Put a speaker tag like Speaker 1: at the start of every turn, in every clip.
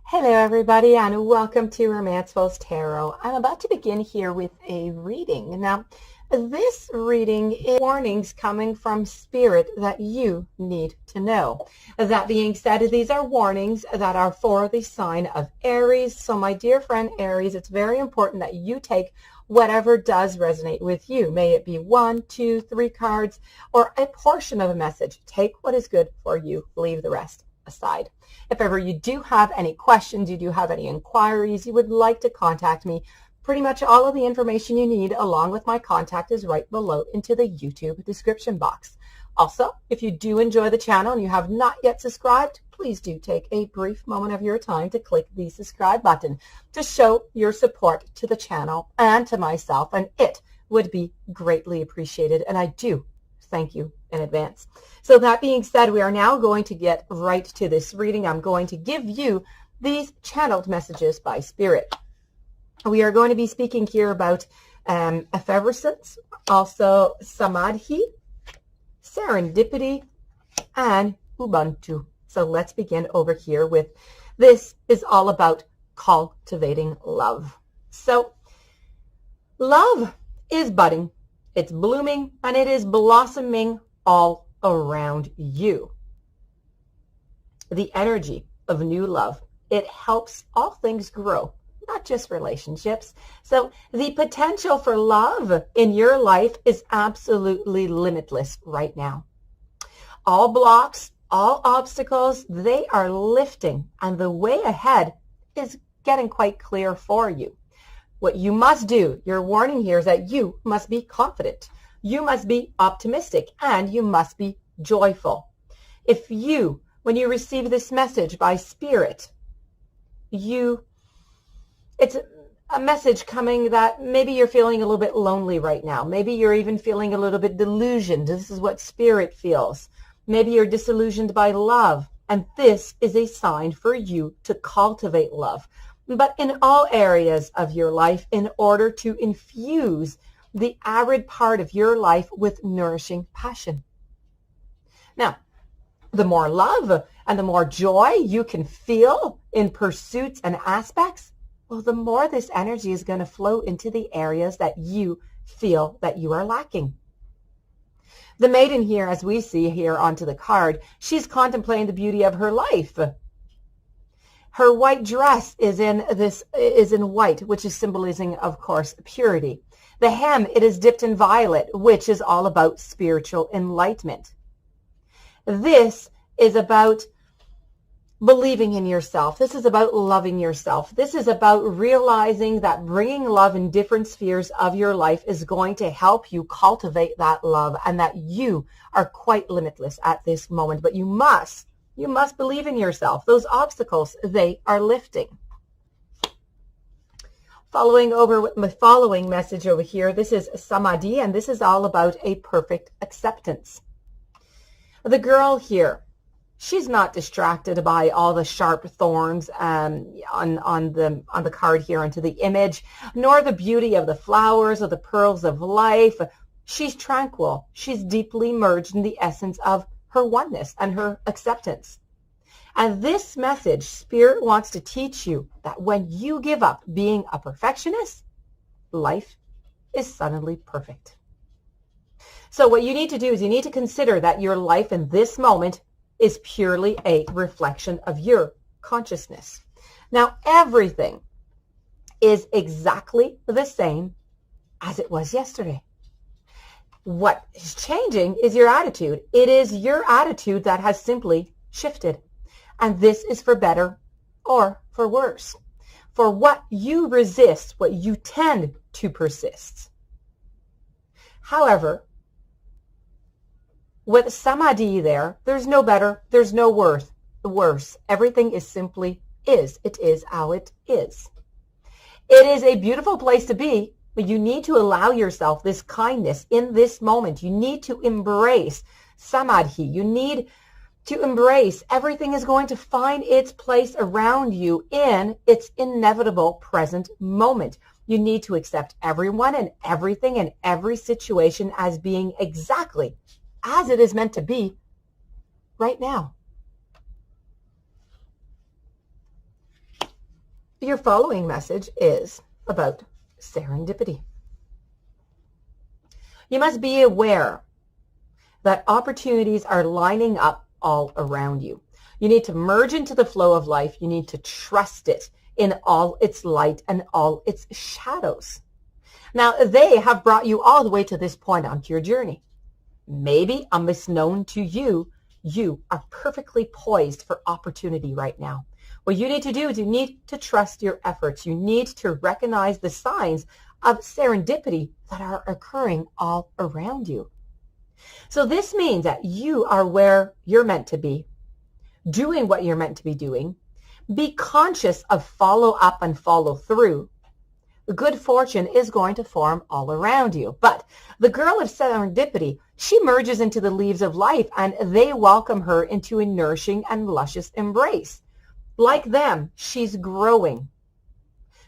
Speaker 1: Hello everybody and welcome to Romancefull's Tarot. I'm about to begin here with a reading. Now, this reading is warnings coming from Spirit that you need to know. That being said, these are warnings that are for the sign of Aries. So my dear friend Aries, it's very important that you take whatever does resonate with you. May it be 1, 2, 3 cards or a portion of a message. Take what is good for you. Leave the rest aside. If ever you do have any questions, you do have any inquiries, you would like to contact me, pretty much all of the information you need along with my contact is right below into the YouTube description box. Also, if you do enjoy the channel and you have not yet subscribed, please do take a brief moment of your time to click the subscribe button to show your support to the channel and to myself, and it would be greatly appreciated, and I do thank you in advance. So that being said, we are now going to get right to this reading. I'm going to give you these channeled messages by Spirit. We are going to be speaking here about effervescence, also samadhi, serendipity, and Ubuntu. So let's begin over here with this is all about cultivating love. So love is budding. It's blooming and it is blossoming all around you. The energy of new love, it helps all things grow, not just relationships. So the potential for love in your life is absolutely limitless right now. All blocks, all obstacles, they are lifting and the way ahead is getting quite clear for you. What you must do, your warning here is that you must be confident, you must be optimistic, and you must be joyful. If you, when you receive this message by Spirit, it's a message coming that maybe you're feeling a little bit lonely right now. Maybe you're even feeling a little bit delusioned. This is what Spirit feels. Maybe you're disillusioned by love, and this is a sign for you to cultivate love. But in all areas of your life, in order to infuse the arid part of your life with nourishing passion. Now, the more love and the more joy you can feel in pursuits and aspects, well, the more this energy is going to flow into the areas that you feel that you are lacking. The maiden here, as we see here onto the card, she's contemplating the beauty of her life. Her white dress is in white, which is symbolizing, of course, purity. The hem, it is dipped in violet, which is all about spiritual enlightenment. This is about believing in yourself. This is about loving yourself. This is about realizing that bringing love in different spheres of your life is going to help you cultivate that love, and that you are quite limitless at this moment. But you must believe in yourself. Those obstacles, they are lifting. Following over with my following message over here, this is samadhi, and this is all about a perfect acceptance. The girl here, she's not distracted by all the sharp thorns on the card here onto the image, nor the beauty of the flowers or the pearls of life. She's tranquil. She's deeply merged in the essence of her oneness and her acceptance. And this message, Spirit wants to teach you that when you give up being a perfectionist, life is suddenly perfect. So what you need to do is you need to consider that your life in this moment is purely a reflection of your consciousness. Now, everything is exactly the same as it was yesterday. What is changing is your attitude. It is your attitude that has simply shifted. And this is for better or for worse. For what you resist, what you tend to persist. However, with samadhi there's no better, there's no worse. Everything is simply is. It is how it is. It is a beautiful place to be, but you need to allow yourself this kindness in this moment. You need to embrace samadhi. You need to embrace everything is going to find its place around you in its inevitable present moment. You need to accept everyone and everything and every situation as being exactly as it is meant to be right now. your following message is about serendipity. You must be aware that opportunities are lining up all around you. You need to merge into the flow of life. You need to trust it in all its light and all its shadows. Now, they have brought you all the way to this point onto your journey. Maybe unknown to you, you are perfectly poised for opportunity right now. What you need to do is you need to trust your efforts. You need to recognize the signs of serendipity that are occurring all around you. So this means that you are where you're meant to be, doing what you're meant to be doing. Be conscious of follow up and follow through. Good fortune is going to form all around you. But the girl of serendipity, she merges into the leaves of life and they welcome her into a nourishing and luscious embrace. Like them, she's growing.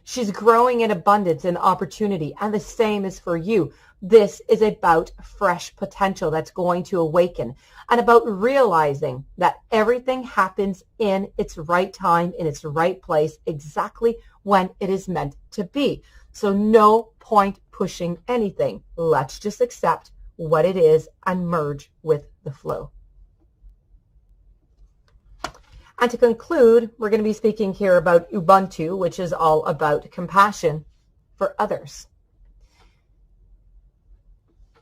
Speaker 1: She's growing in abundance and opportunity, and the same is for you. This is about fresh potential that's going to awaken and about realizing that everything happens in its right time, in its right place, exactly when it is meant to be. So no point pushing anything. Let's just accept what it is and merge with the flow. And to conclude, we're going to be speaking here about Ubuntu, which is all about compassion for others.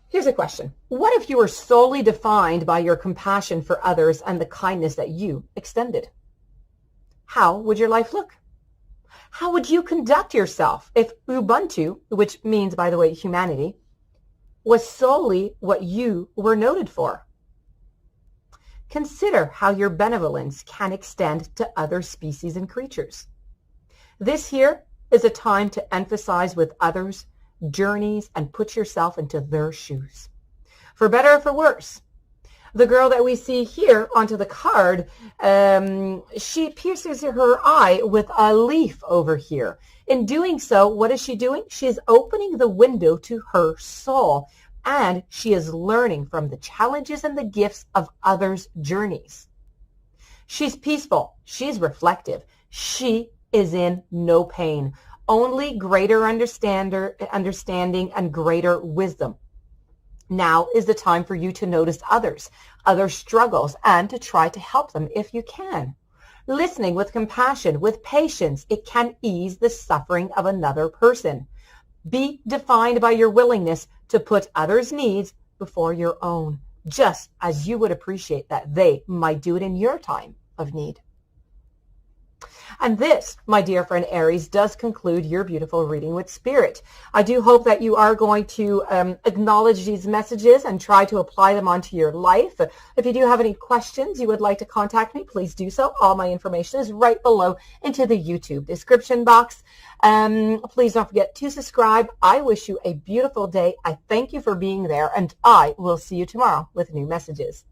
Speaker 1: Here's a question. What if you were solely defined by your compassion for others and the kindness that you extended? How would your life look? How would you conduct yourself if Ubuntu, which means, by the way, humanity, was solely what you were noted for? Consider how your benevolence can extend to other species and creatures. This here is a time to emphasize with others' journeys and put yourself into their shoes. For better or for worse, the girl that we see here onto the card, she pierces her eye with a leaf over here. In doing so, what is she doing? She is opening the window to her soul. And she is learning from the challenges and the gifts of others' journeys. She's peaceful. She's reflective. She is in no pain. Only greater understanding and greater wisdom. Now is the time for you to notice others, other struggles, and to try to help them if you can. Listening with compassion, with patience, it can ease the suffering of another person. Be defined by your willingness to put others' needs before your own, just as you would appreciate that they might do it in your time of need. And this, my dear friend Aries, does conclude your beautiful reading with Spirit. I do hope that you are going to acknowledge these messages and try to apply them onto your life. If you do have any questions you would like to contact me, please do so. All my information is right below into the YouTube description box. Please don't forget to subscribe. I wish you a beautiful day. I thank you for being there, and I will see you tomorrow with new messages.